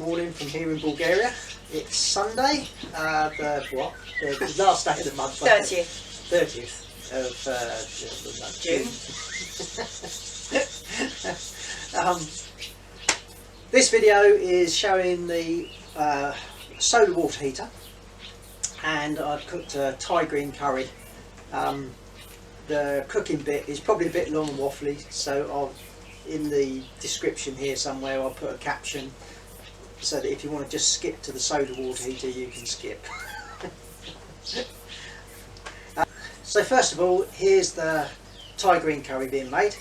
morning from here in Bulgaria. It's Sunday, the last day of the month. 30th of June. This video is showing the soda water heater, and I've cooked a Thai green curry. The cooking bit is probably a bit long and waffly, so in the description here somewhere I'll put a caption so that if you want to just skip to the soda water heater you can skip. So first of all, here's the Thai green curry being made,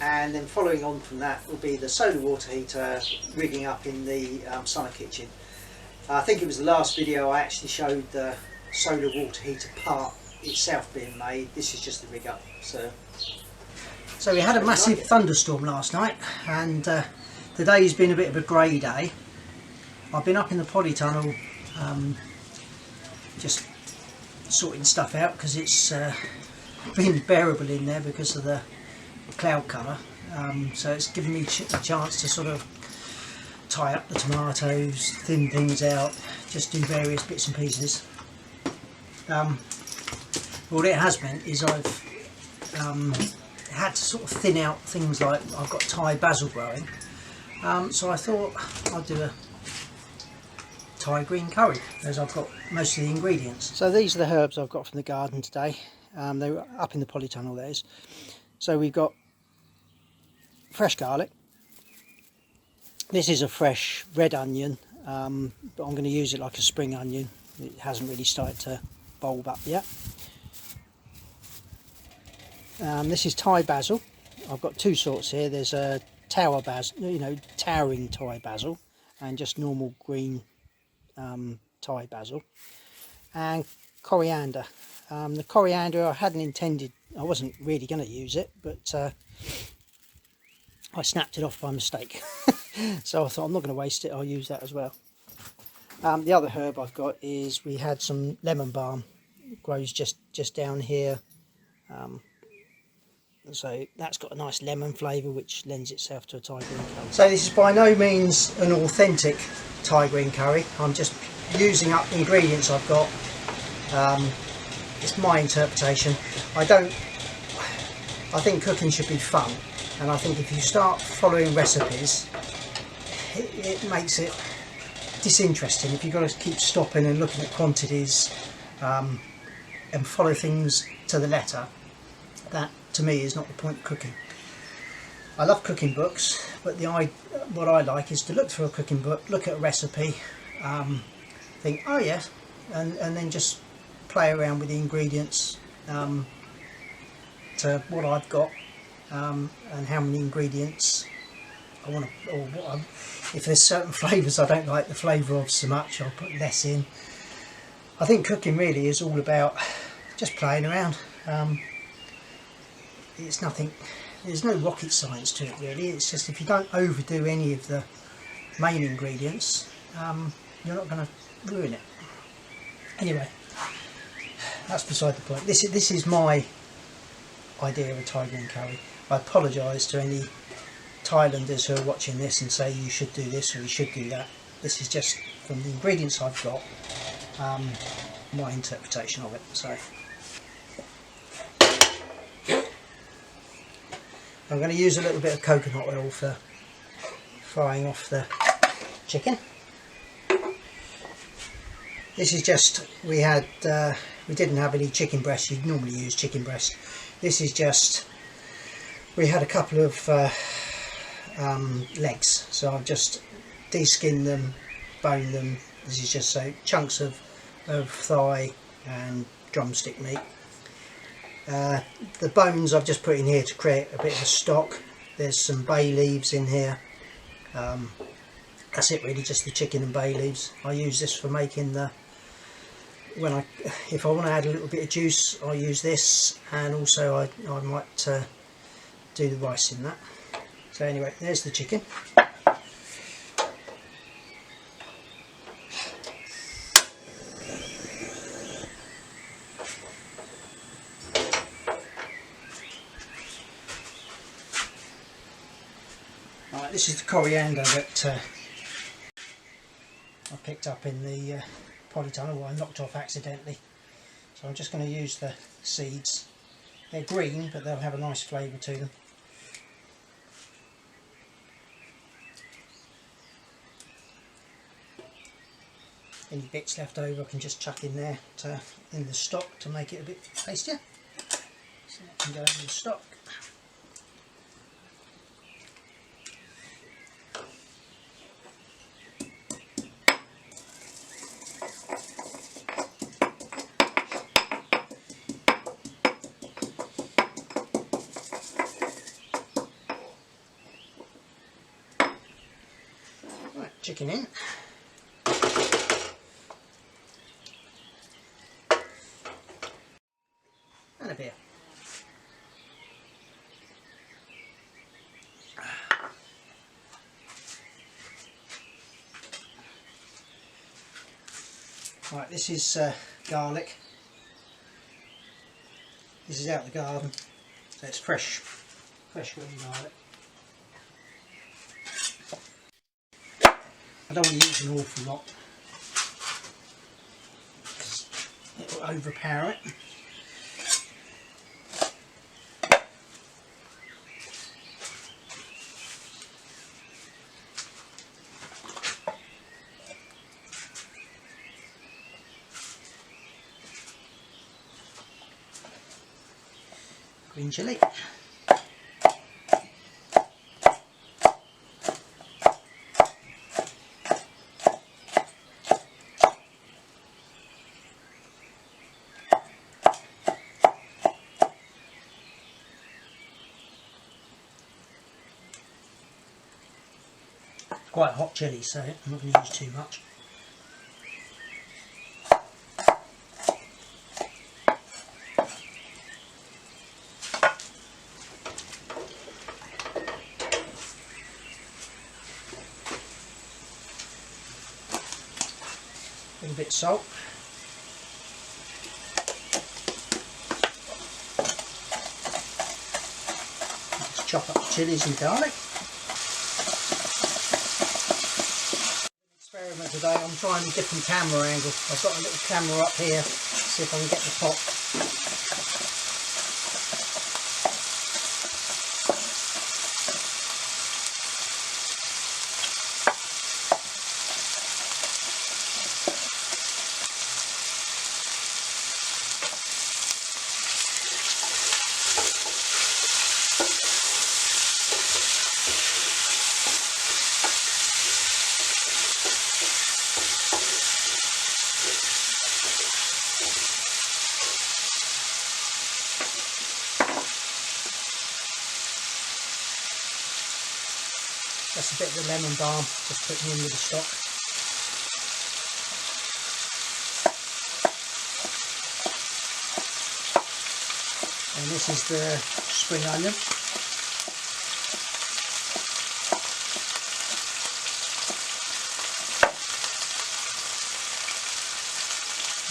and then following on from that will be the soda water heater rigging up in the summer kitchen. I think it was the last video I actually showed the soda water heater part itself being made. This is just the rig up. So we had a massive thunderstorm last night, and today's been a bit of a grey day. I've been up in the polytunnel just sorting stuff out because it's been bearable in there because of the cloud cover, so it's given me a chance to sort of tie up the tomatoes, thin things out, just do various bits and pieces. What it has meant is I've had to sort of thin out things like I've got Thai basil growing, so I thought I'd do a Thai green curry as I've got most of the ingredients. So these are the herbs I've got from the garden today. They were up in the polytunnel, there's. So we've got fresh garlic. This is a fresh red onion, but I'm going to use it like a spring onion. It hasn't really started to bulb up yet. This is Thai basil. I've got two sorts here. There's a tower basil, towering Thai basil, and just normal green Thai basil, and coriander. The coriander I wasn't really going to use it, but I snapped it off by mistake. So I thought I'm not going to waste it, I'll use that as well. The other herb I've got is, we had some lemon balm. It grows just down here. So that's got a nice lemon flavour which lends itself to a Thai green curry. So this is by no means an authentic Thai green curry. I'm just using up the ingredients I've got. It's my interpretation. I think cooking should be fun, and I think if you start following recipes it makes it disinteresting. If you've got to keep stopping and looking at quantities and follow things to the letter, that to me is not the point of cooking. I love cooking books, but what I like is to look through a cooking book, look at a recipe, think, oh yes, and then just play around with the ingredients to what I've got, and how many ingredients I want to, or if there's certain flavours I don't like the flavour of so much, I'll put less in. I think cooking really is all about just playing around. It's nothing, there's no rocket science to it really. It's just if you don't overdo any of the main ingredients, you're not going to ruin it. Anyway, that's beside the point. This is my idea of a Thai green curry. I apologise to any Thailanders who are watching this and say you should do this or you should do that. This is just from the ingredients I've got, my interpretation of it. So I'm going to use a little bit of coconut oil for frying off the chicken. This is just, we didn't have any chicken breast. You'd normally use chicken breast. This is just, we had a couple of legs, so I've just de-skinned them, boned them. This is just so chunks of thigh and drumstick meat. The bones I've just put in here to create a bit of a stock. There's some bay leaves in here. That's it really, just the chicken and bay leaves. I use this for making if I want to add a little bit of juice, I use this, and also I might do the rice in that. So anyway, there's the chicken. Right, this is the coriander that I picked up in the polytunnel, or I knocked off accidentally. So I'm just going to use the seeds. They're green, but they'll have a nice flavour to them. Any bits left over I can just chuck in there in the stock to make it a bit tastier. So I can go in the stock. Right, chicken in. And a beer. Right, this is garlic. This is out of the garden, so it's fresh green garlic. I don't want to use an awful lot because it will overpower it. Green chilli. Quite hot chilli, so I'm not going to use too much. A little bit of salt. Just chop up the chillies and garlic. Experiment today, I'm trying a different camera angle. I've got a little camera up here, see if I can get the pot. That's a bit of the lemon balm, just putting in with the stock. And this is the spring onion.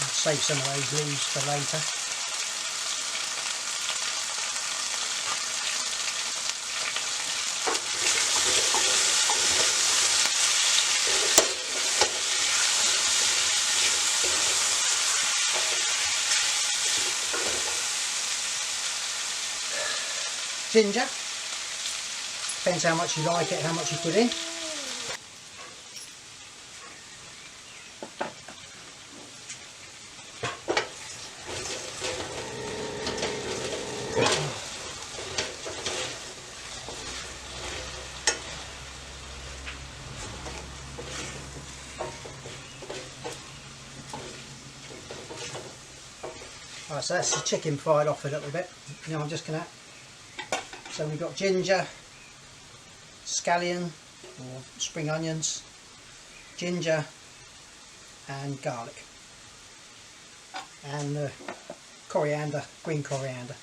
I'll save some of those leaves for later. Ginger, depends how much you like it, how much you put in. Right, so that's the chicken fried off a little bit. Now I'm just going to, so we've got ginger, scallion or spring onions, ginger and garlic, and coriander, green coriander.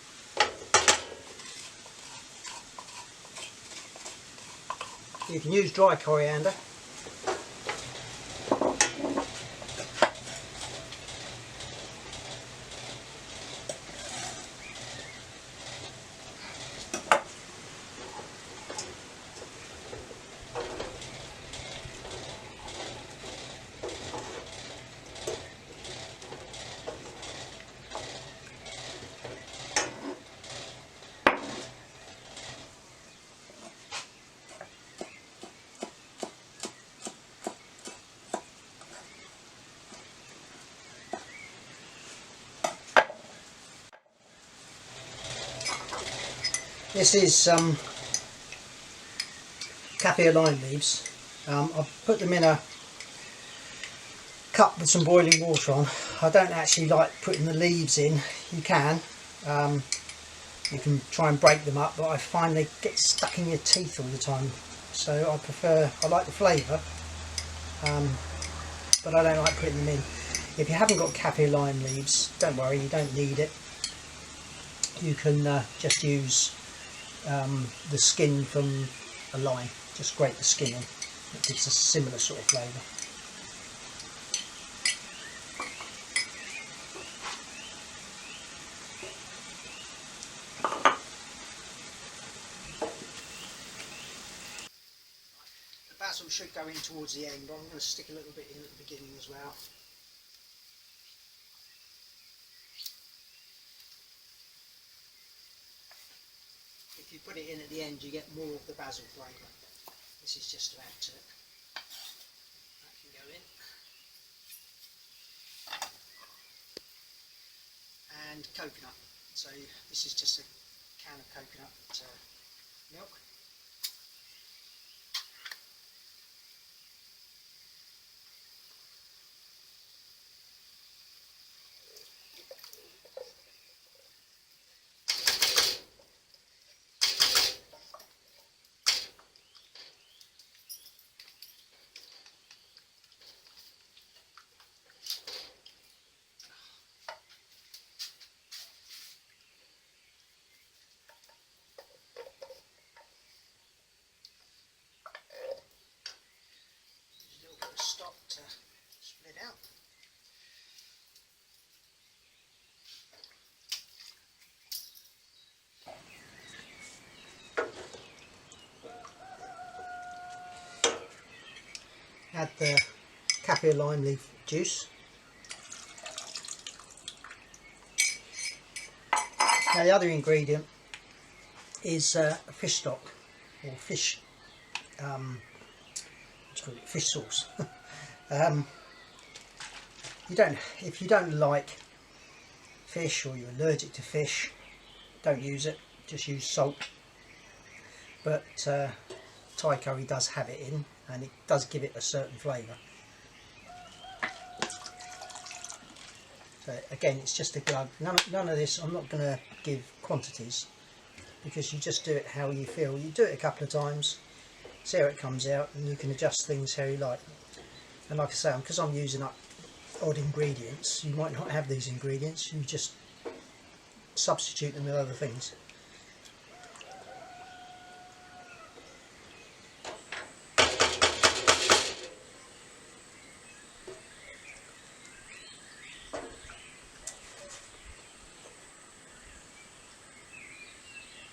You can use dry coriander. This is Kafia lime leaves. I've put them in a cup with some boiling water on. I don't actually like putting the leaves in. You can try and break them up, but I find they get stuck in your teeth all the time. So I like the flavour, but I don't like putting them in. If you haven't got Kafia lime leaves, don't worry, you don't need it. You can just use the skin from a lime, just grate the skin on. It gives a similar sort of flavour. The basil should go in towards the end, but I'm going to stick a little bit in at the beginning as well. If you put it in at the end, you get more of the basil flavour. This is just to add to it. That can go in. And coconut. So this is just a can of coconut milk. Stop to split out. Add the Kafia lime leaf juice. Now the other ingredient is fish stock or fish. Fish sauce. If you don't like fish or you're allergic to fish, don't use it. Just use salt. But Thai curry does have it in, and it does give it a certain flavour. So again, it's just a glug. None of this. I'm not going to give quantities because you just do it how you feel. You do it a couple of times. See how it comes out, and you can adjust things how you like. And like I say, because I'm using up odd ingredients, you might not have these ingredients, you just substitute them with other things.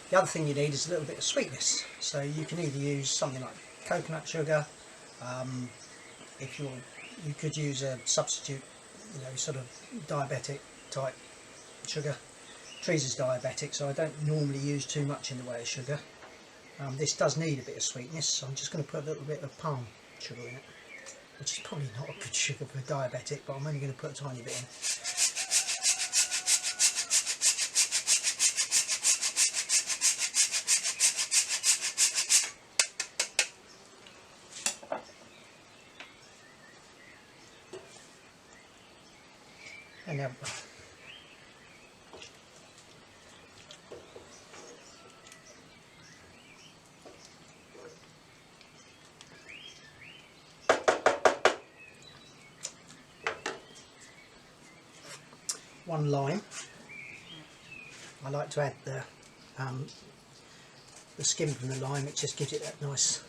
The other thing you need is a little bit of sweetness, so you can either use something like coconut sugar. If you could use a substitute, sort of diabetic type sugar. Teresa's diabetic, so I don't normally use too much in the way of sugar. This does need a bit of sweetness, so I'm just going to put a little bit of palm sugar in it, which is probably not a good sugar for a diabetic, but I'm only going to put a tiny bit in. And now, one lime. I like to add the skin from the lime. It just gives it that nice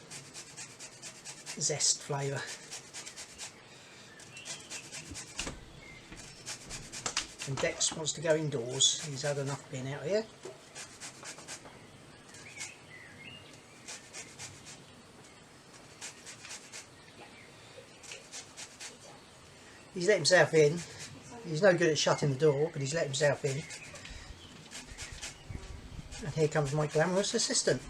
zest flavour. And Dex wants to go indoors. He's had enough being out here. He's let himself in. He's no good at shutting the door, but he's let himself in. And here comes my glamorous assistant.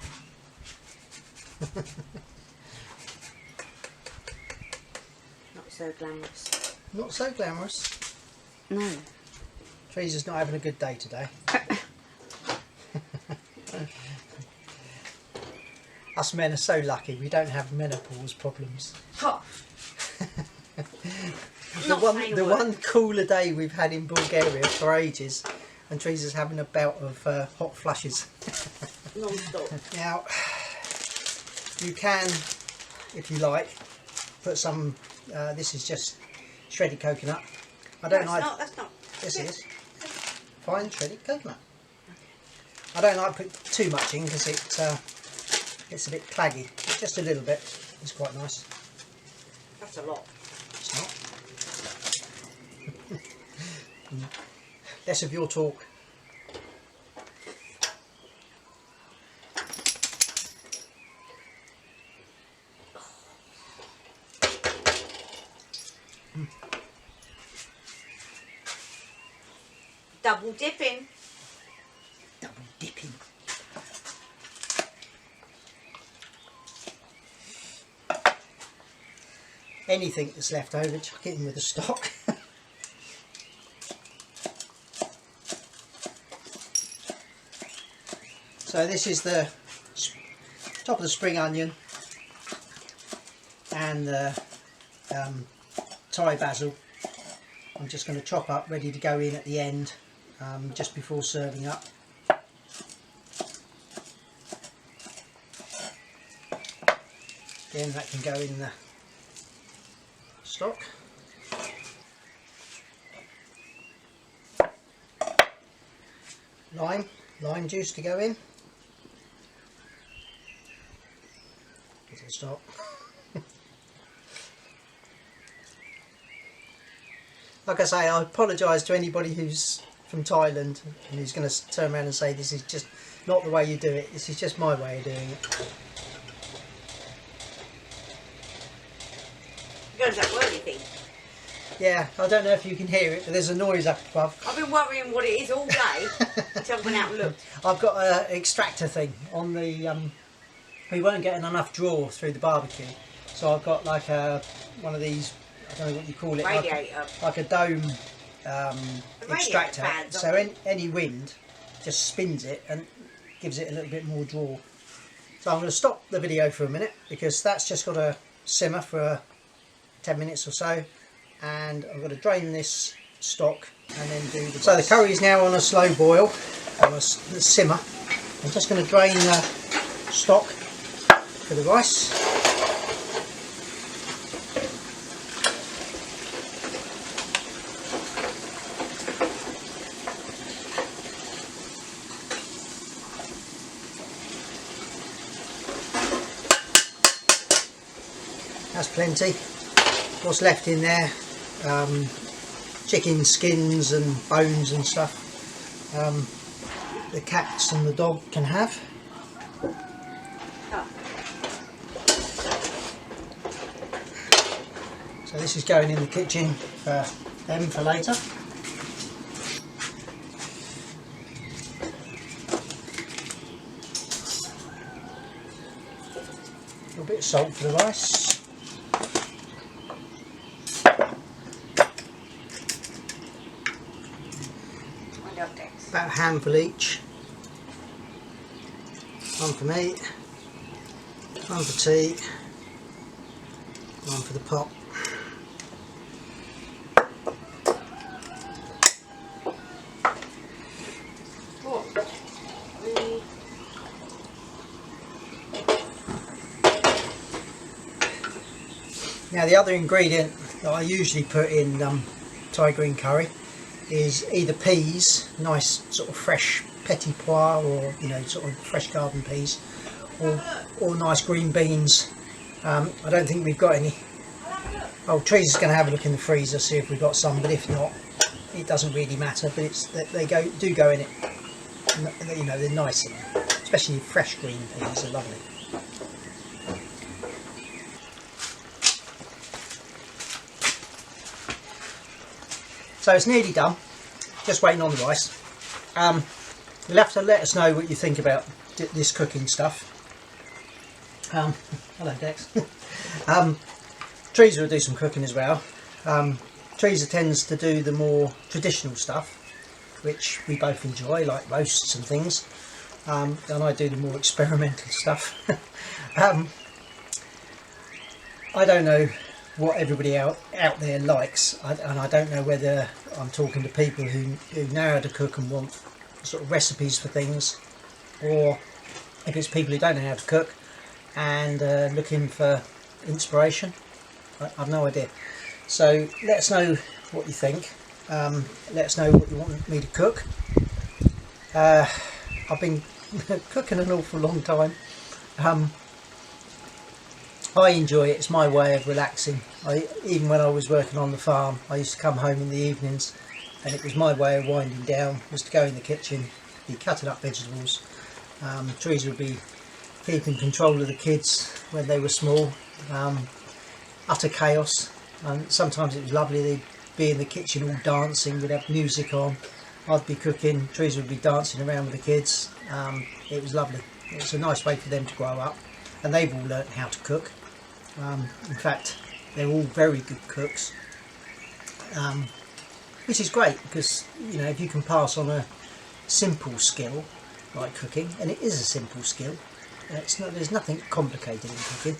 Not so glamorous. Not so glamorous. No. Teresa's not having a good day today. Us men are so lucky, we don't have menopause problems. Oh, The one cooler day we've had in Bulgaria for ages, and Teresa's having a bout of hot flushes. non-stop. Now, you can, if you like, put some, this is just shredded coconut. I don't like... That's not. This is fine shredded coconut. I don't like to put too much in because it's a bit claggy. Just a little bit is quite nice. That's a lot. It's not. Less of your talk. Double dipping. Double dipping. Anything that's left over, chuck it in with the stock. So this is the top of the spring onion and the Thai basil. I'm just going to chop up, ready to go in at the end, just before serving up. Again, that can go in the stock. Lime juice to go in. Little stock. Like I say, I apologise to anybody who's from Thailand and who's going to turn around and say this is just not the way you do it. This is just my way of doing it. Goes that whirly thing. Yeah, I don't know if you can hear it, but there's a noise up above. I've been worrying what it is all day until I went out and looked. I've got an extractor thing on the. We weren't getting enough draw through the barbecue, so I've got like one of these. I don't know what you call it. Radiator. Like a dome extractor. Fans, So any wind just spins it and gives it a little bit more draw. So I'm going to stop the video for a minute because that's just got to simmer for 10 minutes or so, and I'm going to drain this stock and then do the... So the curry is now on a slow boil, or a simmer. I'm just going to drain the stock for the rice. That's plenty. What's left in there, chicken skins and bones and stuff, the cats and the dog can have. So this is going in the kitchen for them for later. A little bit of salt for the rice. About a handful each. One for me, one for tea, one for the pot. Now the other ingredient that I usually put in Thai green curry is either peas, nice sort of fresh petit pois, or sort of fresh garden peas, or nice green beans. I don't think we've got any. Oh, Teresa's going to have a look in the freezer, see if we've got some, but if not, it doesn't really matter. But they do go in it. They're nice in there, especially fresh green peas are lovely. So it's nearly done, just waiting on the rice. You'll have to let us know what you think about this cooking stuff. Hello Dex. Teresa will do some cooking as well. Teresa tends to do the more traditional stuff, which we both enjoy, like roasts and things. and I do the more experimental stuff. um, I don't know what everybody out there likes, and I don't know whether I'm talking to people who know how to cook and want sort of recipes for things, or if it's people who don't know how to cook and looking for inspiration. I've no idea. So let us know what you think. Let us know what you want me to cook. I've been cooking an awful long time. I enjoy it. It's my way of relaxing. Even when I was working on the farm, I used to come home in the evenings, and it was my way of winding down, was to go in the kitchen, be cutting up vegetables. Teresa would be keeping control of the kids when they were small. Utter chaos. Sometimes it was lovely. They'd be in the kitchen all dancing. We'd have music on. I'd be cooking. Teresa would be dancing around with the kids. It was lovely. It's a nice way for them to grow up, and they've all learnt how to cook. In fact, they're all very good cooks, which is great, because you know, if you can pass on a simple skill like cooking, and it is a simple skill, there's nothing complicated in cooking,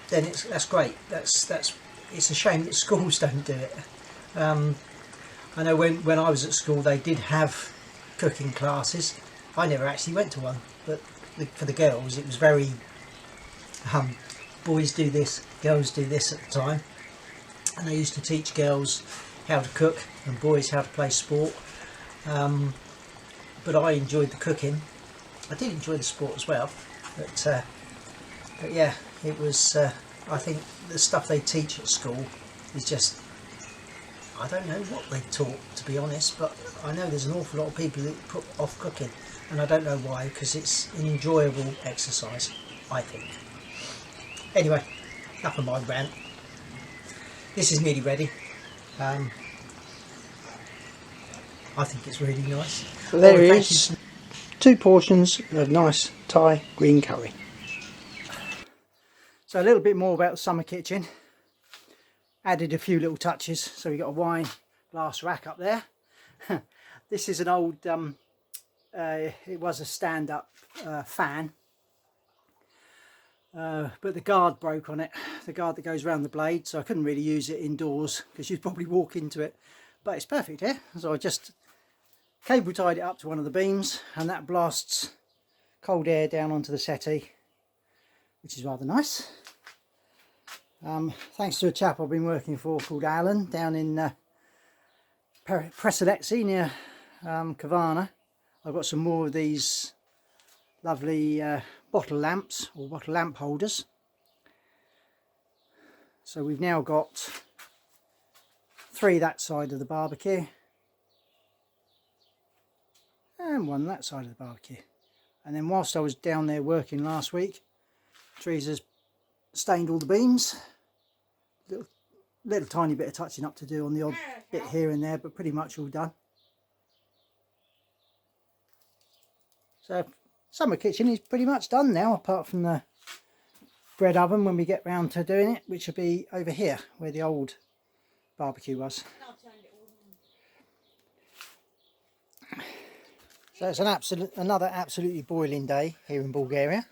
then that's great. It's a shame that schools don't do it. I know when I was at school they did have cooking classes. I never actually went to one, but for the girls it was very boys do this, girls do this at the time, and they used to teach girls how to cook and boys how to play sport. But I enjoyed the cooking. I did enjoy the sport as well, but yeah, it was I think the stuff they teach at school is just, I don't know what they taught, to be honest, but I know there's an awful lot of people that put off cooking, and I don't know why, because it's an enjoyable exercise, I think. Anyway, enough of my rant. This is nearly ready. I think it's really nice. So there it is, 2 portions of nice Thai green curry. So a little bit more about the summer kitchen. Added a few little touches. So we got a wine glass rack up there. This is an old, it was a stand-up fan. But the guard broke on it, the guard that goes around the blade, so I couldn't really use it indoors because you'd probably walk into it. But it's perfect here, so I just cable tied it up to one of the beams, and that blasts cold air down onto the settee, which is rather nice. Thanks to a chap I've been working for called Alan down in Presolezzi near Cavana. I've got some more of these lovely bottle lamps, or bottle lamp holders. So we've now got 3 that side of the barbecue and 1 that side of the barbecue. And then whilst I was down there working last week, Teresa's stained all the beams. Little tiny bit of touching up to do on the odd bit here and there, but pretty much all done. So summer kitchen is pretty much done now, apart from the bread oven when we get round to doing it, which will be over here where the old barbecue was. So it's another absolutely boiling day here in Bulgaria.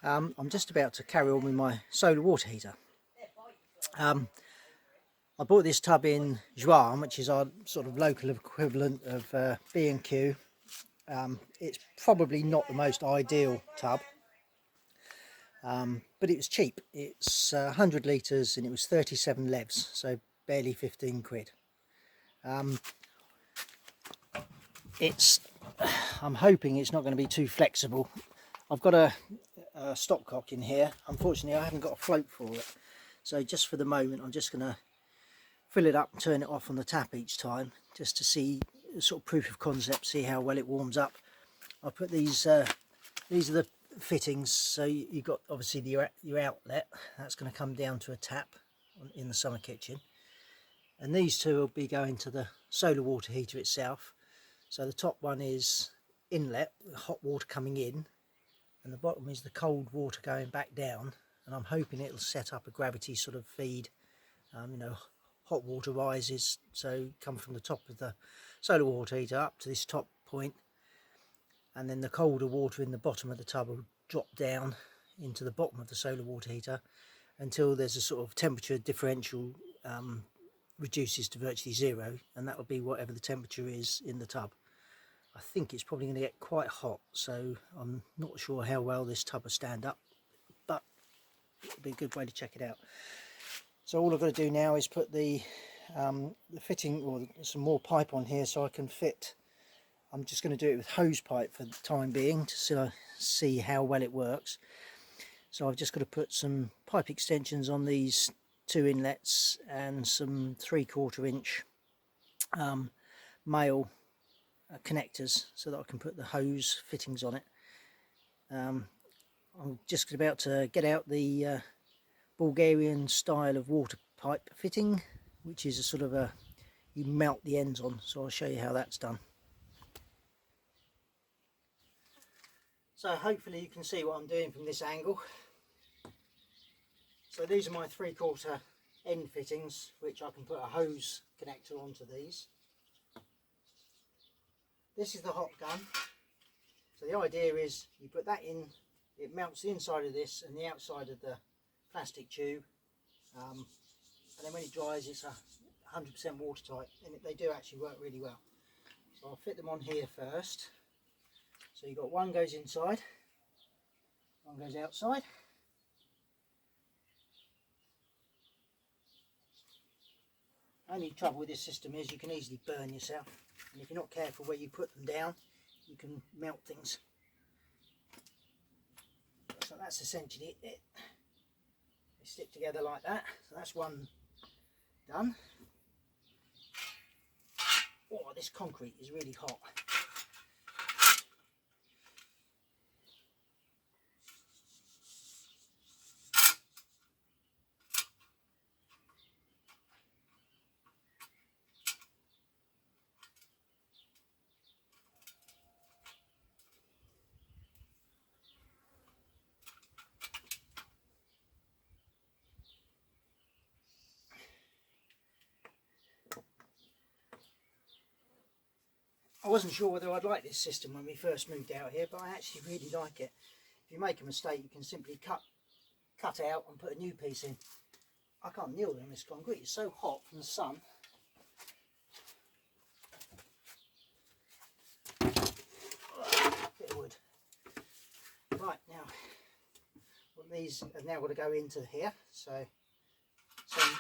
I'm just about to carry on with my solar water heater. I bought this tub in Juan, which is our sort of local equivalent of B&Q. It's probably not the most ideal tub, but it was cheap. It's 100 litres and it was 37 levs, so barely 15 quid. I'm hoping it's not going to be too flexible. I've got a stopcock in here. Unfortunately I haven't got a float for it, so just for the moment I'm just going to fill it up and turn it off on the tap each time, just to see sort of proof of concept, see how well it warms up. I'll put these are the fittings, so you've got obviously your outlet, that's going to come down to a tap in the summer kitchen, and these 2 will be going to the solar water heater itself. So the top one is inlet, hot water coming in, and the bottom is the cold water going back down, and I'm hoping it'll set up a gravity sort of feed. You know, hot water rises, so come from the top of the solar water heater up to this top point, and then the colder water in the bottom of the tub will drop down into the bottom of the solar water heater until there's a sort of temperature differential reduces to virtually zero, and that will be whatever the temperature is in the tub. I think it's probably going to get quite hot, so I'm not sure how well this tub will stand up, but it'll be a good way to check it out. So all I've got to do now is put the fitting, or some more pipe on here so I can fit. I'm just going to do it with hose pipe for the time being to see how well it works. So I've just got to put some pipe extensions on these 2 inlets and some 3/4 inch male connectors so that I can put the hose fittings on it. I'm just about to get out the Bulgarian style of water pipe fitting, which is a sort of you melt the ends on, so I'll show you how that's done. So hopefully you can see what I'm doing from this angle. So these are my 3/4 end fittings, which I can put a hose connector onto these. This is the hot gun. So the idea is you put that in, it melts the inside of this and the outside of the plastic tube, and then when it dries it's 100% watertight, and they do actually work really well. So I'll fit them on here first. So you've got one goes inside, one goes outside. Only trouble with this system is you can easily burn yourself, and if you're not careful where you put them down, you can melt things. So that's essentially it. They stick together like that. So that's one done. Oh, this concrete is really hot. I wasn't sure whether I'd like this system when we first moved out here, but I actually really like it. If you make a mistake, you can simply cut out and put a new piece in. I can't kneel on this concrete, it's so hot from the sun. Bit of wood. Right, now, well, these are now got to go into here, so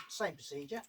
same procedure.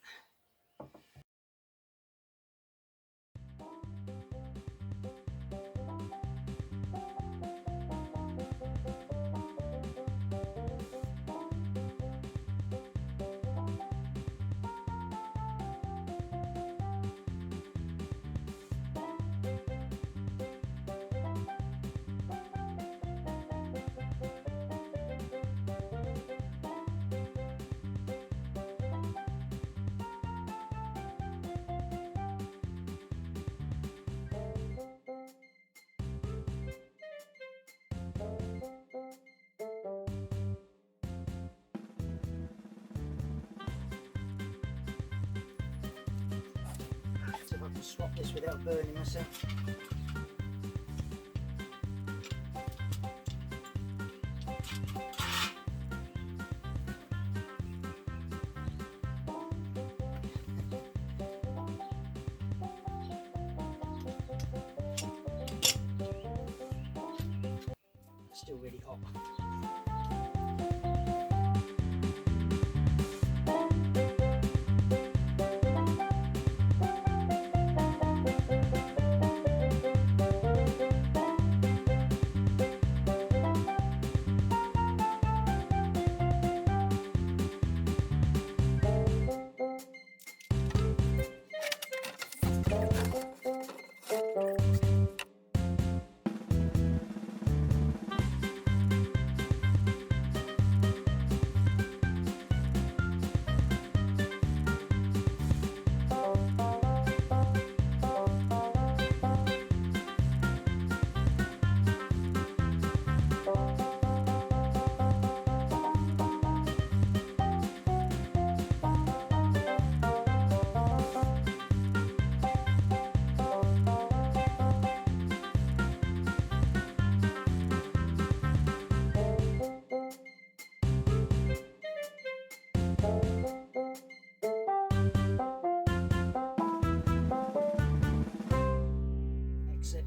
See if I can swap this without burning myself. Still really hot. Exit.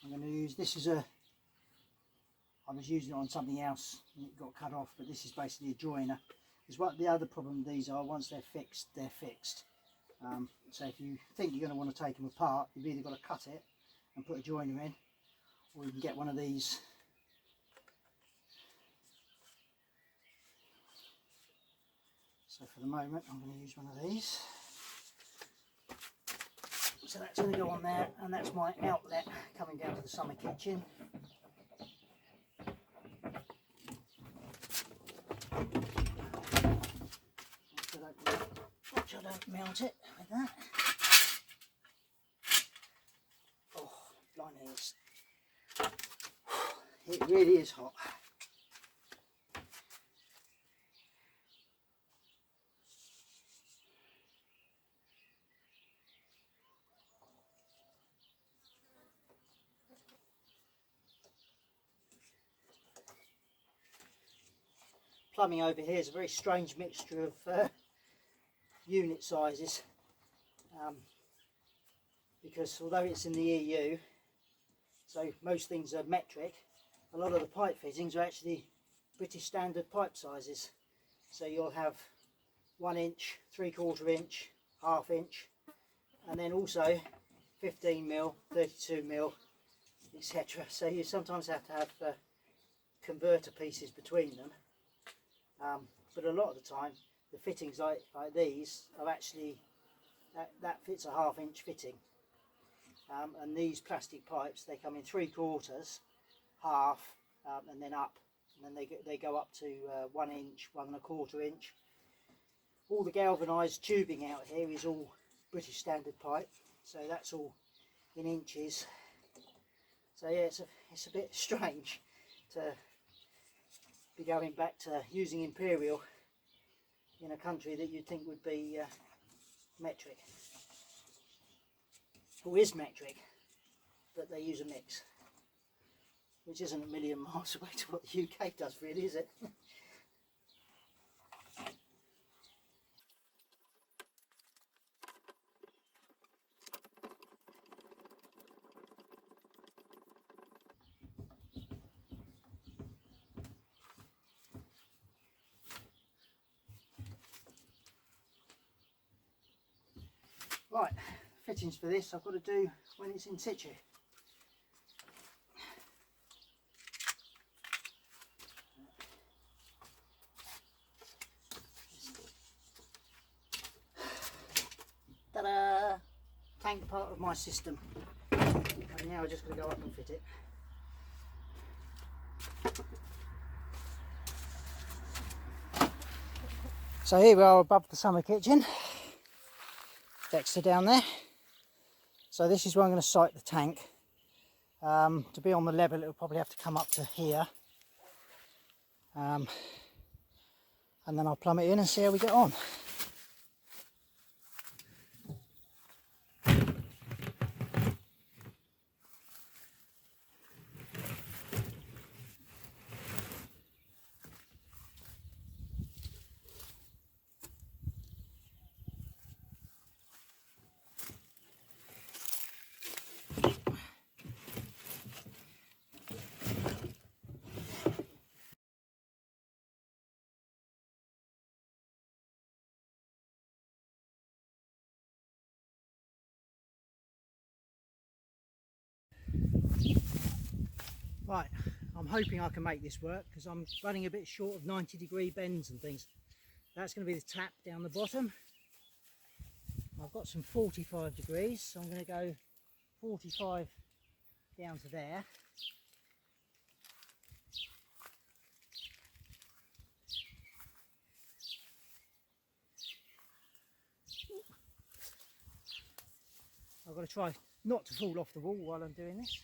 I'm going to use this as I was using it on something else and it got cut off, but this is basically a joiner. Because what the other problem with these are, once they're fixed, they're fixed. So if you think you're going to want to take them apart, you've either got to cut it and put a joiner in, or you can get one of these. So for the moment I'm going to use one of these. So that's going to go on there, and that's my outlet coming down to the summer kitchen. Watch I don't melt it with that. Oh, blimey, it really is hot. Plumbing over here is a very strange mixture of unit sizes, because although it's in the EU, so most things are metric, a lot of the pipe fittings are actually British standard pipe sizes. So you'll have 1 inch, 3/4 inch, 1/2 inch, and then also 15mm, 32mm, etc. So you sometimes have to have converter pieces between them. But a lot of the time the fittings like these are actually, that fits a 1/2 inch fitting, and these plastic pipes, they come in 3/4, half, and then up, and then they go up to 1 inch, 1 1/4 inch. All the galvanised tubing out here is all British standard pipe, so that's all in inches. So yeah, it's a bit strange to be going back to using imperial in a country that you'd think would be metric, or is metric, but they use a mix, which isn't a million miles away to what the UK does, really, is it? Right, fittings for this I've got to do when it's in situ. Ta-da! Tank part of my system. And now I'm just going to go up and fit it. So here we are above the summer kitchen. Decks are down there. So this is where I'm going to site the tank. To be on the level, it'll probably have to come up to here. And then I'll plumb it in and see how we get on. Right, I'm hoping I can make this work because I'm running a bit short of 90-degree bends and things. That's going to be the tap down the bottom. I've got some 45 degrees, so I'm going to go 45 down to there. I've got to try not to fall off the wall while I'm doing this.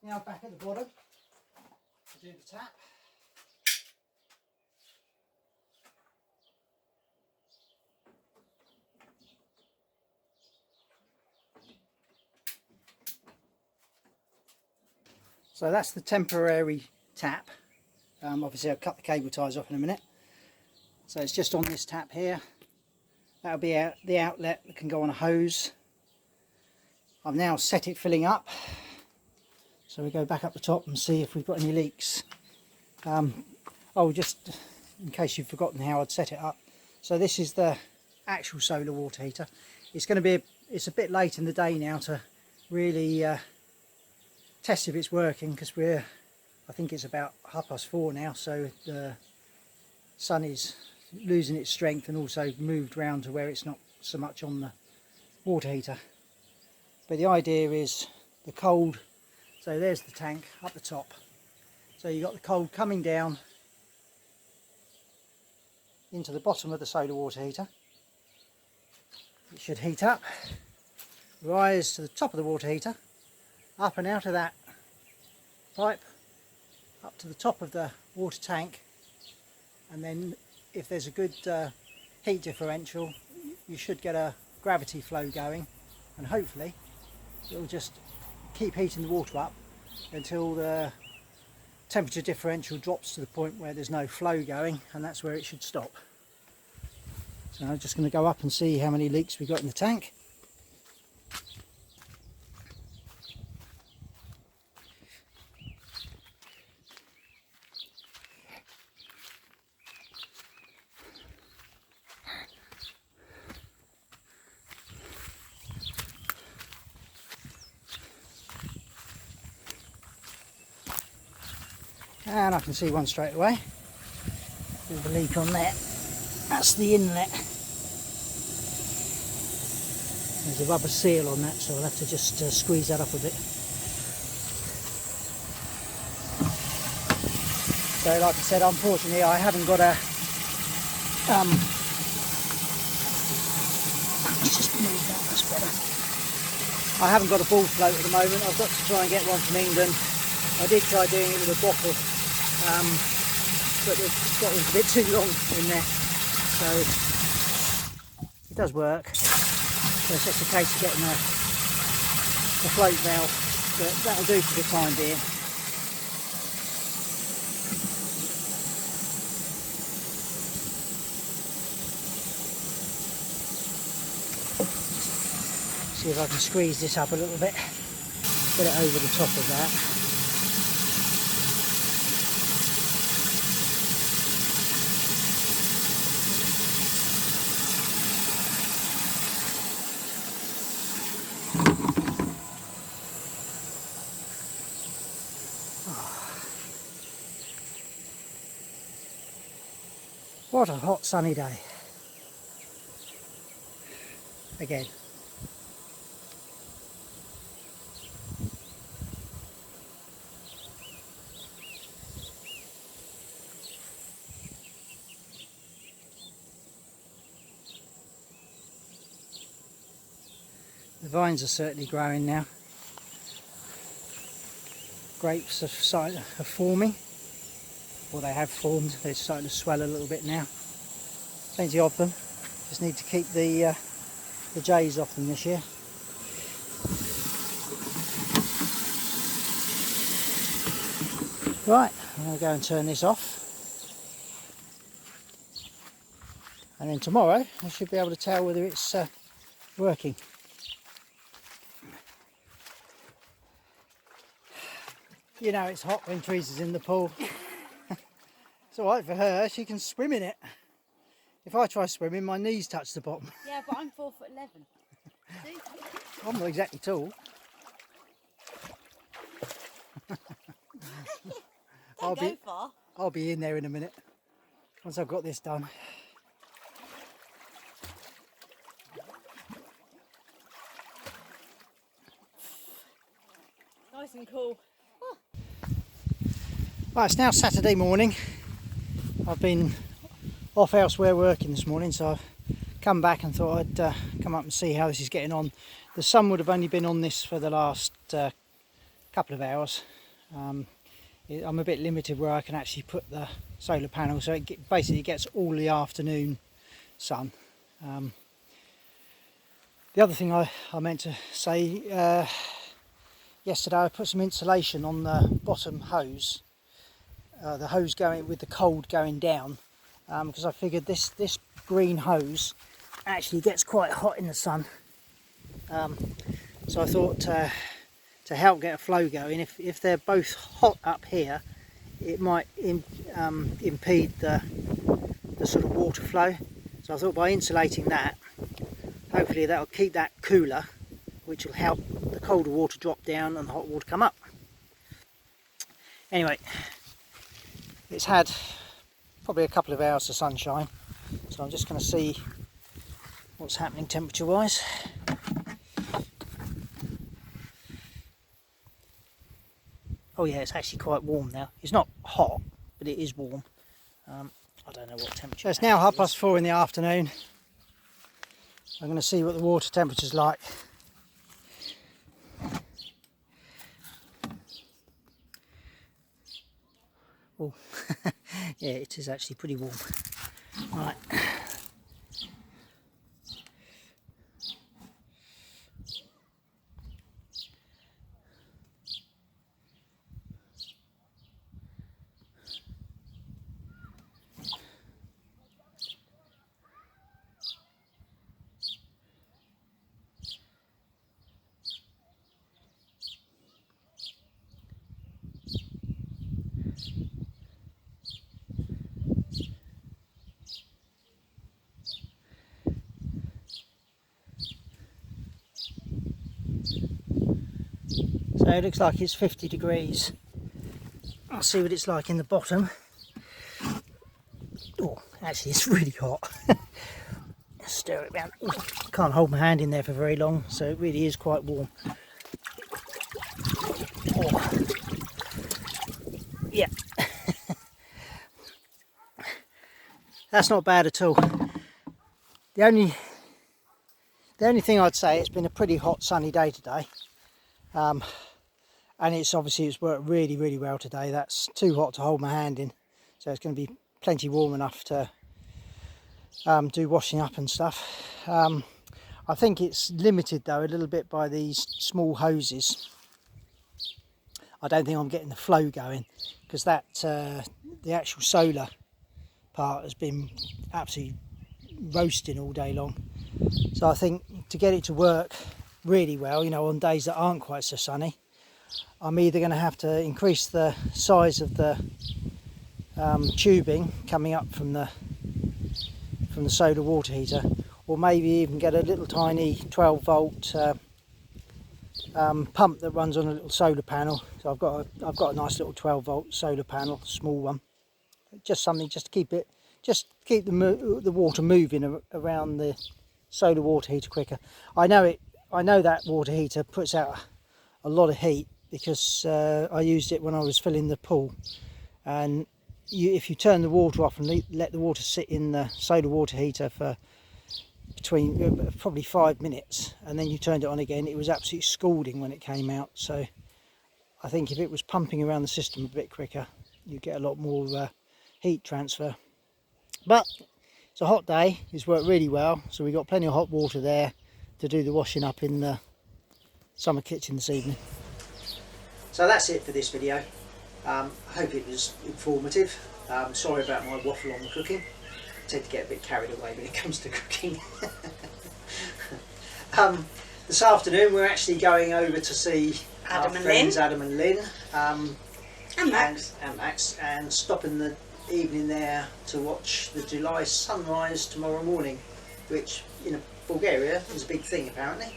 Now back at the bottom to do the tap. So that's the temporary tap. Obviously I'll cut the cable ties off in a minute. So it's just on this tap here. That'll be the outlet that can go on a hose. I've now set it filling up. So we go back up the top and see if we've got any leaks. Oh, just in case you've forgotten how I'd set it up. So this is the actual solar water heater. It's a bit late in the day now to really test if it's working, because I think it's about 4:30 now, so the sun is losing its strength and also moved round to where it's not so much on the water heater. But the idea is the cold, so there's the tank up the top, so you've got the cold coming down into the bottom of the solar water heater. It should heat up, rise to the top of the water heater, up and out of that pipe up to the top of the water tank, and then if there's a good heat differential, you should get a gravity flow going, and hopefully it'll just keep heating the water up until the temperature differential drops to the point where there's no flow going, and that's where it should stop. So I'm just going to go up and see how many leaks we've got in the tank. And I can see one straight away. There's a leak on there. That's the inlet. There's a rubber seal on that, so I'll have to just squeeze that up a bit. So like I said, unfortunately I haven't got a let's just move that, that's better. I haven't got a ball float at the moment. I've got to try and get one from England. I did try doing it with a waffle, but it's got a bit too long in there, so it does work. So it's just a case of getting a float valve, but that'll do for the time being. See if I can squeeze this up a little bit, get it over the top of that. What a hot sunny day. Again. The vines are certainly growing now. Grapes are forming. Or they have formed. They're starting to swell a little bit now. Plenty of them. Just need to keep the jays off them this year. Right, I'm going to go and turn this off. And then tomorrow I should be able to tell whether it's working. You know it's hot when Teresa's in the pool. It's alright for her, she can swim in it. If I try swimming, my knees touch the bottom. Yeah, but I'm 4'11". See? I'm not exactly tall. Don't go far. I'll be in there in a minute, once I've got this done. Nice and cool. Oh. Right, it's now Saturday morning. I've been off elsewhere working this morning, so I've come back and thought I'd come up and see how this is getting on. The sun would have only been on this for the last couple of hours, I'm a bit limited where I can actually put the solar panel, so it basically gets all the afternoon sun. The other thing I meant to say, yesterday I put some insulation on the bottom hose, the hose going with the cold going down, because I figured this green hose actually gets quite hot in the sun. So I thought to help get a flow going, if they're both hot up here, it might impede the sort of water flow. So I thought by insulating that, hopefully that'll keep that cooler, which will help the colder water drop down and the hot water come up. Anyway, it's had probably a couple of hours of sunshine, so I'm just going to see what's happening temperature wise. Oh yeah, it's actually quite warm now. It's not hot, but it is warm. I don't know what temperature. It's now 4:30 in the afternoon. I'm going to see what the water temperature's like. Oh, yeah, it is actually pretty warm. Right. So it looks like it's 50 degrees. I'll see what it's like in the bottom. Oh, actually it's really hot. Stir it around. Oh, can't hold my hand in there for very long, so it really is quite warm. Oh. Yeah. That's not bad at all. The only thing I'd say, it's been a pretty hot sunny day today. And it's worked really well today. That's too hot to hold my hand in, so it's going to be plenty warm enough to do washing up and stuff. I think it's limited though a little bit by these small hoses. I don't think I'm getting the flow going, because that the actual solar part has been absolutely roasting all day long. So I think to get it to work really well, you know, on days that aren't quite so sunny, I'm either going to have to increase the size of the tubing coming up from the solar water heater, or maybe even get a little tiny 12 volt pump that runs on a little solar panel. So I've got a nice little 12 volt solar panel, small one, just something just to keep the water moving around the solar water heater quicker. I know that water heater puts out a lot of heat, because I used it when I was filling the pool, and if you turn the water off and let the water sit in the solar water heater for between probably 5 minutes, and then you turned it on again, it was absolutely scalding when it came out. So I think if it was pumping around the system a bit quicker, you get a lot more heat transfer. But it's a hot day, it's worked really well, so we got plenty of hot water there to do the washing up in the summer kitchen this evening. So that's it for this video. I hope it was informative. Sorry about my waffle on the cooking. I tend to get a bit carried away when it comes to cooking. This afternoon we're actually going over to see our friends Adam and Lynn, and Max, and stopping the evening there to watch the July sunrise tomorrow morning, which in Bulgaria is a big thing apparently.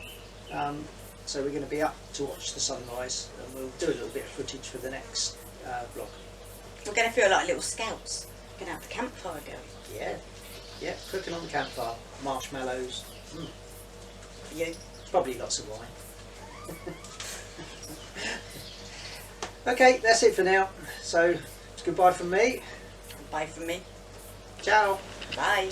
So we're going to be up to watch the sunrise, and we'll do a little bit of footage for the next vlog. we're going to feel like little scouts. We're going to have the campfire going. Yeah, cooking on the campfire, marshmallows. For you. Probably lots of wine. Okay, that's it for now. So it's goodbye from me. Bye from me. Ciao. Bye.